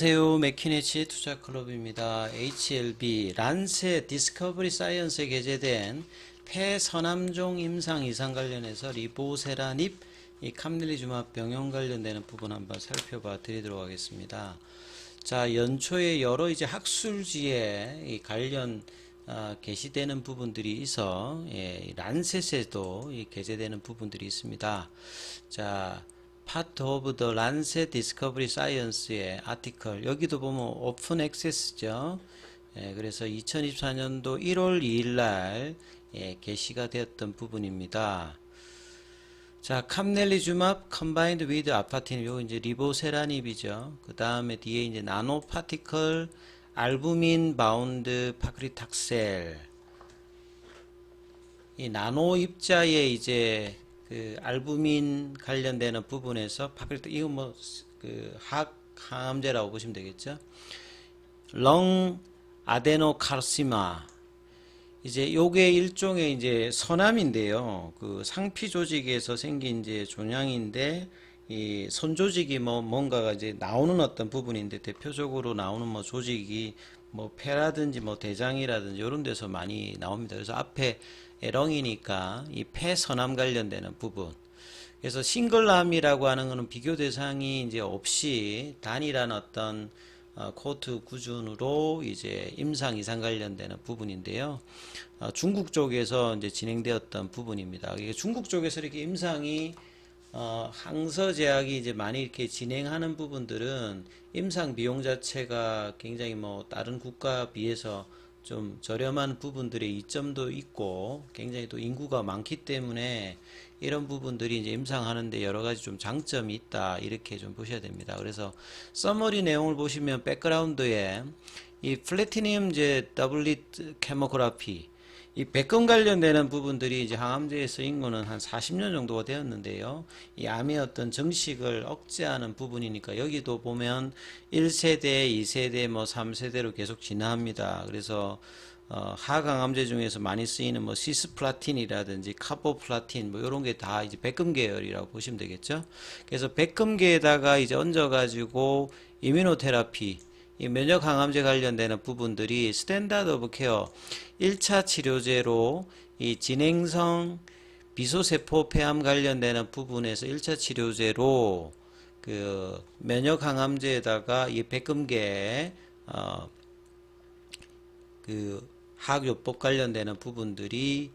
안녕하세요. 맥키네치 투자클럽입니다. HLB 란셋 디스커버리 사이언스에 게재된 폐선암종 임상 이상 관련해서 리보세라닙 이 캄릴리주마브 병용 관련되는 부분 한번 살펴봐 드리도록 하겠습니다. 자, 연초에 여러 이제 학술지에 이 관련 게시되는 부분들이 있어 란셋에도 게재되는 부분들이 있습니다. 자, Part of the Lancet Discovery Science의 아티클, 여기도 보면 오픈 액세스죠. 그래서 2024년도 1월 2일 날 게시가 되었던 부분입니다. 자, 캄넬리주마브 combined with 아파틴, 요 이제 리보세라닙이죠. 그 다음에 뒤에 이제 나노 파티클 알부민 바운드 파크리탁셀, 이 나노 입자의 이제 그 알부민 관련되는 부분에서 파크리탁, 이거 뭐 그 항암제라고 보시면 되겠죠. 렁 아데노카르시마, 이제 요게 일종의 이제 선암인데요. 그 상피 조직에서 생긴 이제 종양인데, 이 손 조직이 뭐 뭔가가 이제 나오는 어떤 부분인데, 대표적으로 나오는 뭐 조직이 뭐 폐라든지 뭐 대장이라든지 이런 데서 많이 나옵니다. 그래서 앞에 렁이니까 이 폐선암 관련되는 부분. 그래서 싱글암이라고 하는 것은 비교 대상이 이제 없이 단일한 어떤 코트 구준으로 이제 임상 이상 관련되는 부분인데요. 중국 쪽에서 이제 진행되었던 부분입니다. 이게 중국 쪽에서 이렇게 임상이 항서 제약이 이제 많이 이렇게 진행하는 부분들은 임상 비용 자체가 굉장히 뭐 다른 국가 비해서 좀 저렴한 부분들의 이점도 있고, 굉장히 또 인구가 많기 때문에 이런 부분들이 이제 임상하는데 여러 가지 좀 장점이 있다, 이렇게 좀 보셔야 됩니다. 그래서 서머리 내용을 보시면 백그라운드에 이 플래티늄 이제 더블릿 케모그래피, 이 백금 관련되는 부분들이 이제 항암제에 쓰인 거는 한 40년 정도가 되었는데요. 이 암의 어떤 정식을 억제하는 부분이니까 여기도 보면 1세대, 2세대, 뭐 3세대로 계속 진화합니다. 그래서 하강암제 중에서 많이 쓰이는 뭐 시스플라틴이라든지 카보플라틴 뭐 이런 게 다 이제 백금 계열이라고 보시면 되겠죠. 그래서 백금계에다가 이제 얹어가지고 이뮤노테라피, 이 면역 항암제 관련되는 부분들이 스탠다드 오브 케어 1차 치료제로 이 진행성 비소세포 폐암 관련되는 부분에서 1차 치료제로 그 면역 항암제에다가 이 백금계 그 화학요법 관련되는 부분들이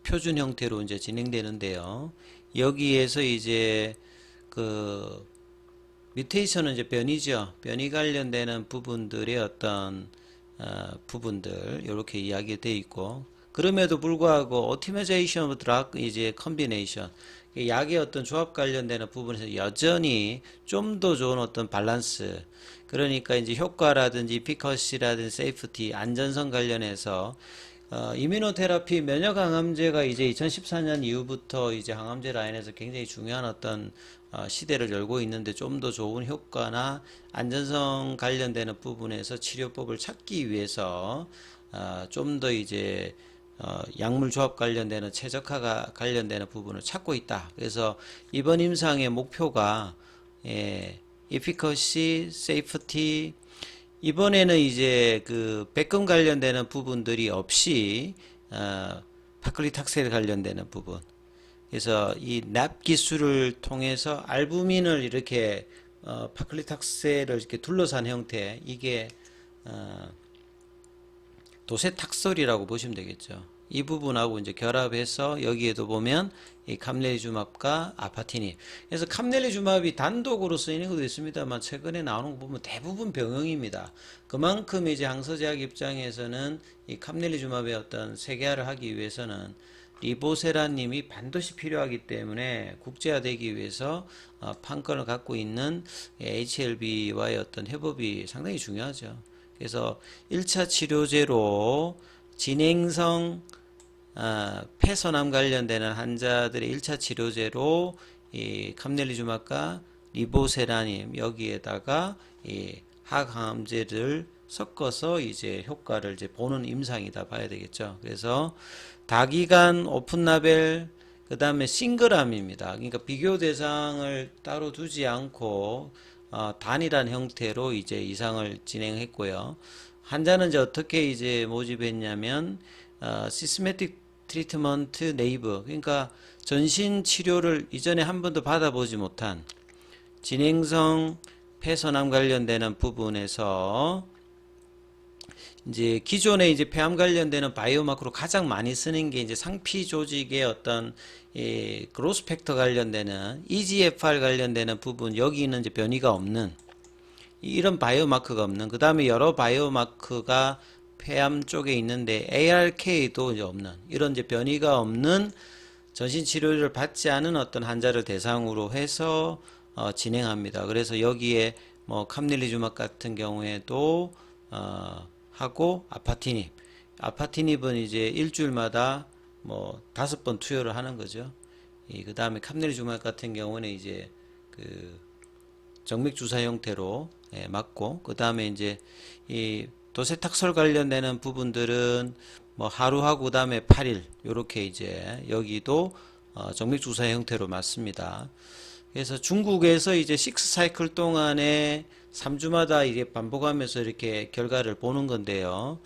표준 형태로 이제 진행되는데요. 여기에서 이제 그 뮤테이션은 이제 변이죠. 변이 관련되는 부분들의 어떤 부분들 이렇게 이야기되어 있고, 그럼에도 불구하고 오티마이제이션 오브 드락 이제 컨비네이션, 약의 어떤 조합 관련되는 부분에서 여전히 좀 더 좋은 어떤 밸런스, 그러니까 이제 효과라든지 피커시라든지 세이프티, 안전성 관련해서 이뮤노테라피 면역 항암제가 이제 2014년 이후부터 이제 항암제 라인에서 굉장히 중요한 어떤 시대를 열고 있는데, 좀 더 좋은 효과나 안전성 관련되는 부분에서 치료법을 찾기 위해서 좀 더 이제 약물 조합 관련되는 최적화가 관련되는 부분을 찾고 있다. 그래서 이번 임상의 목표가 에피커시, 세이프티, 이번에는 이제 그 백금 관련되는 부분들이 없이 파클리탁셀 관련되는 부분. 그래서 이 납 기술을 통해서 알부민을 이렇게 파클리탁셀을 이렇게 둘러싼 형태, 이게 도세탁솔이라고 보시면 되겠죠. 이 부분하고 이제 결합해서 여기에도 보면 이 캄넬리주마브과 아파티닌. 그래서 캄넬리주마브이 단독으로 쓰이는 것도 있습니다만 최근에 나오는 거 보면 대부분 병용입니다. 그만큼 이제 항서제약 입장에서는 이 캄넬리주마브의 어떤 세계화를 하기 위해서는 리보세라님이 반드시 필요하기 때문에 국제화되기 위해서 판권을 갖고 있는 HLB와의 어떤 협업이 상당히 중요하죠. 그래서 1차 치료제로 진행성 폐선암 관련되는 환자들의 1차 치료제로 이 캄넬리주마브과 리보세라님, 여기에다가 이 항암제를 섞어서 이제 효과를 이제 보는 임상이다 봐야 되겠죠. 그래서 다기간 오픈라벨, 그 다음에 싱글암입니다. 그러니까 비교 대상을 따로 두지 않고 단일한 형태로 이제 이상을 진행했고요. 환자는 이제 어떻게 이제 모집했냐면 시스테매틱 트리트먼트 네이버, 그러니까 전신 치료를 이전에 한 번도 받아보지 못한 진행성 폐선암 관련되는 부분에서 이제 기존에 이제 폐암 관련되는 바이오마크로 가장 많이 쓰는 게 이제 상피 조직의 어떤 그로스 팩터 관련되는 EGFR 관련되는 부분, 여기는 이제 변이가 없는 이런 바이오마크가 없는, 그 다음에 여러 바이오마크가 폐암 쪽에 있는데 ARK도 이제 없는, 이런 이제 변이가 없는 전신 치료를 받지 않은 어떤 환자를 대상으로 해서 진행합니다. 그래서 여기에 뭐 캄릴리주막 같은 경우에도 하고 아파티닙은 이제 일주일마다 뭐 5번 투여를 하는 거죠. 그 다음에 캄릴리주막 같은 경우는 이제 그 정맥 주사 형태로 맞고, 그 다음에 이제 이 도세탁설 관련되는 부분들은 뭐 하루하고 그 다음에 8일 요렇게 이제 여기도 정맥 주사 형태로 맞습니다. 그래서 중국에서 이제 6사이클 동안에 3주마다 이게 반복하면서 이렇게 결과를 보는 건데요.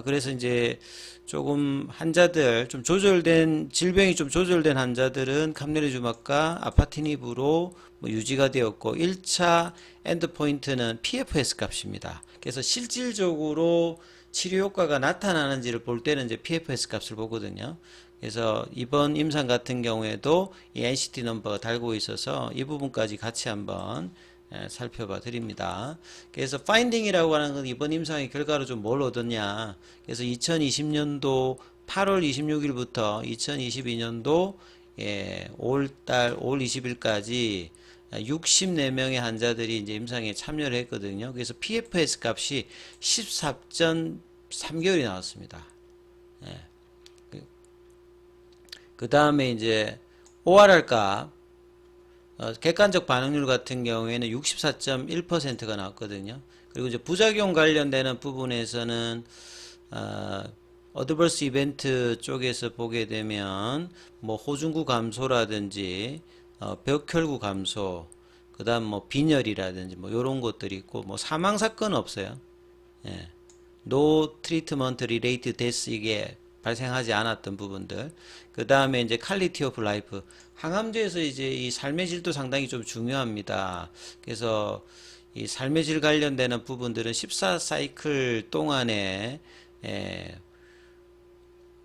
그래서 이제 조금 환자들 좀 조절된 질병이 좀 조절된 환자들은 캄릴리주막과 아파티닙으로 뭐 유지가 되었고, 1차 엔드포인트는 PFS 값입니다. 그래서 실질적으로 치료 효과가 나타나는지를 볼 때는 이제 PFS 값을 보거든요. 그래서 이번 임상 같은 경우에도 이 NCT 넘버가 달고 있어서 이 부분까지 같이 한번 살펴봐 드립니다. 그래서 파인딩이라고 하는 건 이번 임상의 결과로 좀 뭘 얻었냐. 그래서 2020년도 8월 26일부터 2022년도 5월 20일까지 64명의 환자들이 이제 임상에 참여를 했거든요. 그래서 PFS 값이 14.3개월이 나왔습니다. 그 다음에 이제 ORR 값, 객관적 반응률 같은 경우에는 64.1%가 나왔거든요. 그리고 이제 부작용 관련되는 부분에서는 어드버스 이벤트 쪽에서 보게 되면 뭐 호중구 감소라든지 벽혈구 감소, 그 다음 뭐 빈혈이라든지 뭐 요런 것들이 있고, 뭐 사망 사건은 없어요. 예. No treatment related death, 이게 발생하지 않았던 부분들. 그 다음에 이제 퀄리티 오브 라이프, 항암제에서 이제 이 삶의 질도 상당히 좀 중요합니다. 그래서 이 삶의 질 관련되는 부분들은 14사이클 동안에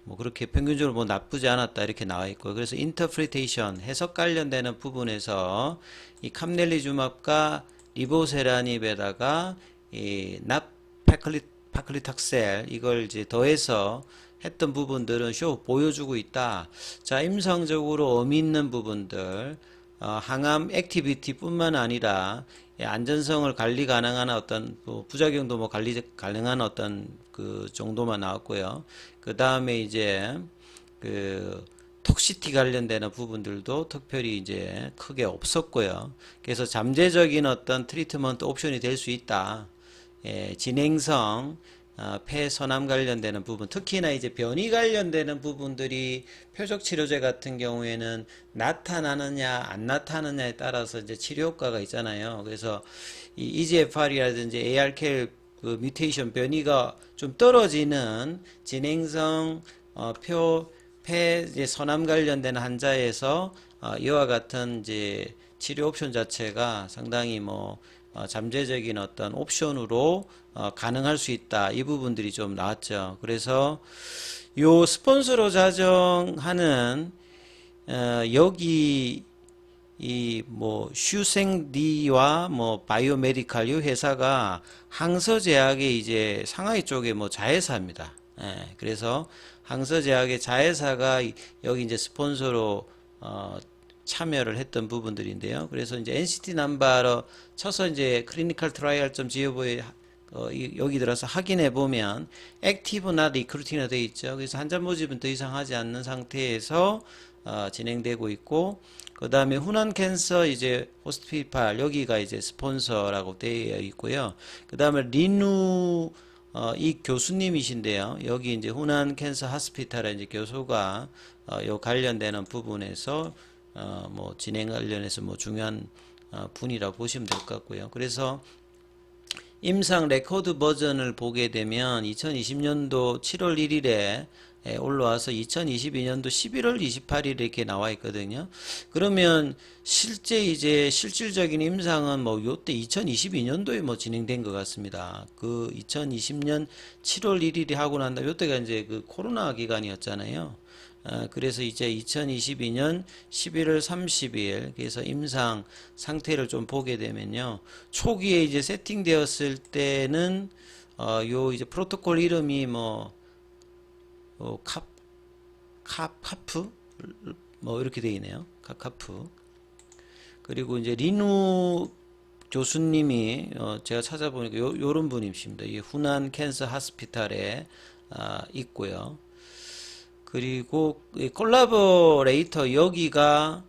뭐 그렇게 평균적으로 뭐 나쁘지 않았다 이렇게 나와 있고, 그래서 인터프리테이션 해석 관련되는 부분에서 이 캄렐리주맙과 리보세라닙에다가 이 파클리탁셀 이걸 이제 더해서 했던 부분들은 쇼 보여주고 있다. 자, 임상적으로 의미 있는 부분들, 항암 액티비티 뿐만 아니라 안전성을 관리 가능한 어떤 부작용도 뭐 관리 가능한 어떤 그 정도만 나왔고요. 그 다음에 이제 그 톡시티 관련되는 부분들도 특별히 이제 크게 없었고요. 그래서 잠재적인 어떤 트리트먼트 옵션이 될 수 있다. 진행성 폐선암 관련되는 부분, 특히나 이제 변이 관련되는 부분들이 표적 치료제 같은 경우에는 나타나느냐 안 나타나느냐에 따라서 이제 치료 효과가 있잖아요. 그래서 이 EGFR이라든지 ARK 그 뮤테이션 변이가 좀 떨어지는 진행성 폐 이제 선암 관련된 환자에서 이와 같은 이제 치료 옵션 자체가 상당히 뭐 잠재적인 어떤 옵션으로 가능할 수 있다. 이 부분들이 좀 나왔죠. 그래서 요 스폰서로 자정하는 여기 이 뭐 슈생디와 뭐 바이오메디칼 이 회사가 항서제약의 이제 상하이 쪽에 뭐 자회사입니다. 그래서 항서제약의 자회사가 여기 이제 스폰서로 참여를 했던 부분들인데요. 그래서 이제 NCT 넘버로 쳐서 이제 클리니컬 트라이얼.gov에 여기 들어서 확인해 보면 액티브 나 리크루팅이 되어 있죠. 그래서 환자 모집은 더 이상 하지 않는 상태에서 진행되고 있고, 그 다음에 후난 캔서 이제 호스피팔 여기가 이제 스폰서라고 되어 있고요. 그 다음에 리누 이 교수님이신데요. 여기 이제 후난 캔서 하스피탈의 이제 교수가 요 관련되는 부분에서 뭐 진행 관련해서 뭐 중요한 분이라고 보시면 될 것 같고요. 그래서 임상 레코드 버전을 보게 되면 2020년도 7월 1일에 올라와서 2022년도 11월 28일에 이렇게 나와 있거든요. 그러면 실제 이제 실질적인 임상은 뭐 요때 2022년도에 뭐 진행된 것 같습니다. 그 2020년 7월 1일이 하고 난 다음 요때가 이제 그 코로나 기간이었잖아요. 그래서 이제 2022년 11월 30일 그래서 임상 상태를 좀 보게 되면요. 초기에 이제 세팅되었을 때는 요 이제 프로토콜 이름이 뭐 카프 뭐 이렇게 되어 있네요. 카프. 그리고 이제 리누 교수님이 제가 찾아보니까 요런 분이십니다. 이 후난 캔서 하스피탈에 있고요. 그리고 콜라보레이터 여기가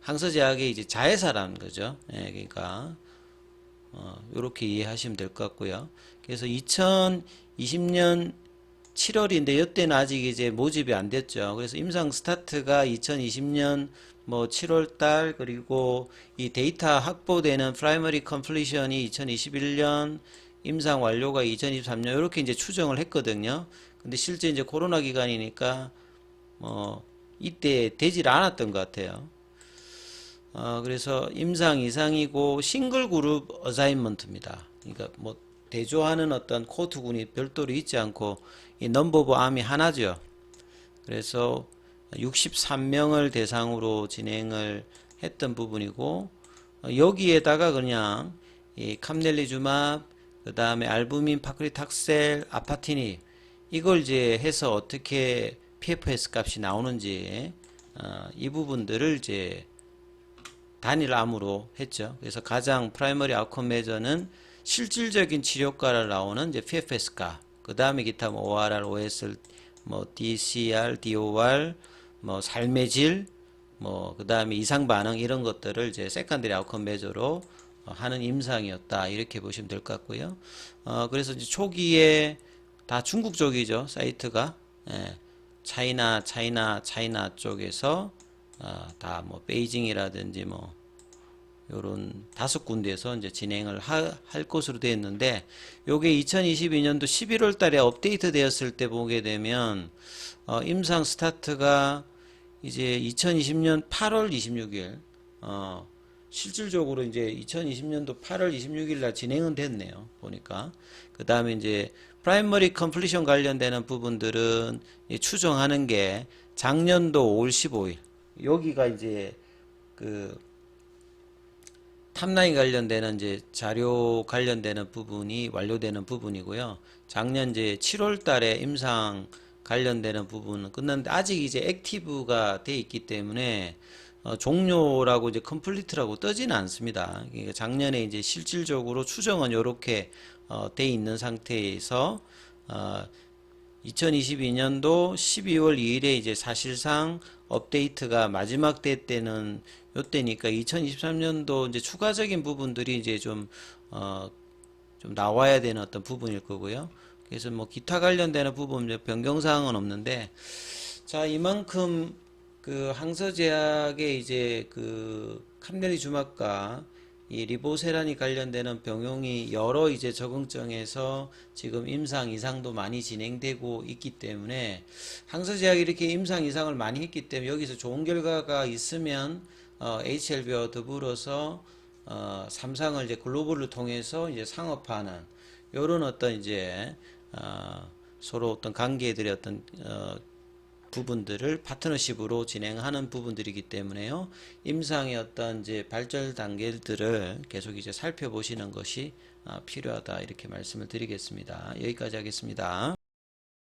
항서제약의 이제 자회사라는 거죠. 예, 그러니까 이렇게 이해하시면 될 것 같고요. 그래서 2020년 7월인데 이때는 아직 이제 모집이 안 됐죠. 그래서 임상 스타트가 2020년 뭐 7월 달 그리고 이 데이터 확보되는 프라이머리 컴플리션이 2021년 임상 완료가 2023년 이렇게 이제 추정을 했거든요. 근데 실제 이제 코로나 기간이니까 이때 되질 않았던 것 같아요. 그래서 임상 이상이고 싱글 그룹 어사인먼트입니다. 그러니까 뭐 대조하는 어떤 코드군이 별도로 있지 않고 이 넘버 오브 암이 하나죠. 그래서 63명을 대상으로 진행을 했던 부분이고 여기에다가 그냥 이 캄넬리주맙 그 다음에 알부민, 파크리탁셀, 아파티닙 이걸 이제 해서 어떻게 PFS 값이 나오는지 이 부분들을 이제 단일암으로 했죠. 그래서 가장 프라이머리 아웃컴 메저는 실질적인 치료가를 나오는 이제 PFS 값. 그 다음에 기타 뭐 ORR, OSR, 뭐 DCR, DOR, 뭐 삶의 질, 뭐 그 다음에 이상 반응 이런 것들을 이제 세컨더리 아웃컴 메저로 하는 임상이었다 이렇게 보시면 될 것 같고요. 그래서 이제 초기에 다 중국 쪽이죠 사이트가. 예, 차이나 쪽에서 다 뭐 베이징이라든지 뭐 요런 5군데에서 이제 진행을 할 것으로 되어 있는데 요게 2022년도 11월 달에 업데이트 되었을 때 보게 되면 임상 스타트가 이제 2020년 8월 26일 실질적으로 이제 2020년도 8월 26일 날 진행은 됐네요. 보니까. 그 다음에 이제 프라이머리 컴플리션 관련되는 부분들은 추정하는 게 작년도 5월 15일. 여기가 이제 그 탑라인 관련되는 이제 자료 관련되는 부분이 완료되는 부분이고요. 작년 이제 7월 달에 임상 관련되는 부분은 끝났는데 아직 이제 액티브가 돼 있기 때문에 종료라고 이제 컴플리트라고 뜨지는 않습니다. 그러니까 작년에 이제 실질적으로 추정은 이렇게 돼 있는 상태에서 2022년도 12월 2일에 이제 사실상 업데이트가 마지막 때 때는 요때니까 2023년도 이제 추가적인 부분들이 이제 좀 나와야 되는 어떤 부분일 거고요. 그래서 뭐 기타 관련되는 부분 변경사항은 없는데 자 이만큼 그 항서제약의 이제 그 캄넬리주맙과 이 리보세란이 관련되는 병용이 여러 이제 적응증에서 지금 임상 이상도 많이 진행되고 있기 때문에 항서제약이 이렇게 임상 이상을 많이 했기 때문에 여기서 좋은 결과가 있으면 HLB와 더불어서 3상을 이제 글로벌을 통해서 이제 상업화하는 요런 어떤 이제 서로 어떤 관계들의 어떤 부분들을 파트너십으로 진행하는 부분들이기 때문에요. 임상의 어떤 이제 발전 단계들을 계속 이제 살펴보시는 것이 필요하다 이렇게 말씀을 드리겠습니다. 여기까지 하겠습니다.